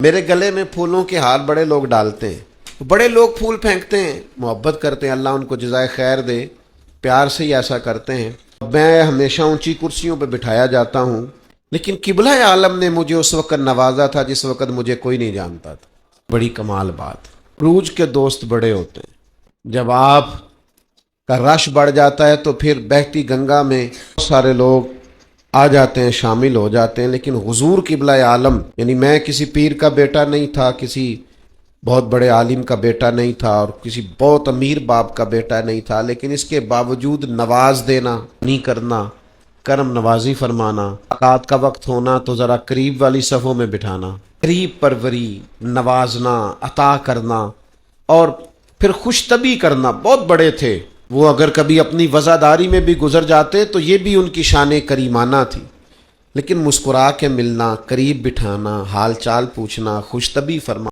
میرے گلے میں پھولوں کے ہار بڑے لوگ ڈالتے ہیں، بڑے لوگ پھول پھینکتے ہیں، محبت کرتے ہیں، اللہ ان کو جزائے خیر دے، پیار سے ہی ایسا کرتے ہیں۔ میں ہمیشہ اونچی کرسیوں پہ بٹھایا جاتا ہوں، لیکن قبلہ عالم نے مجھے اس وقت نوازا تھا جس وقت مجھے کوئی نہیں جانتا تھا۔ بڑی کمال بات، عروج کے دوست بڑے ہوتے ہیں۔ جب آپ کا رش بڑھ جاتا ہے تو پھر بہتی گنگا میں بہت سارے لوگ آ جاتے ہیں، شامل ہو جاتے ہیں، لیکن حضور قبلہ عالم، یعنی میں کسی پیر کا بیٹا نہیں تھا، کسی بہت بڑے عالم کا بیٹا نہیں تھا، اور کسی بہت امیر باپ کا بیٹا نہیں تھا، لیکن اس کے باوجود نواز دینا نہیں کرنا، کرم نوازی فرمانا، ملاقات کا وقت ہونا تو ذرا قریب والی صفوں میں بٹھانا، قریب پروری، نوازنا، عطا کرنا، اور پھر خوش طبی کرنا، بہت بڑے تھے وہ۔ اگر کبھی اپنی وزاداری میں بھی گزر جاتے تو یہ بھی ان کی شان کریمانہ تھی، لیکن مسکرا کے ملنا، قریب بٹھانا، حال چال پوچھنا، خوش طبی فرمانا،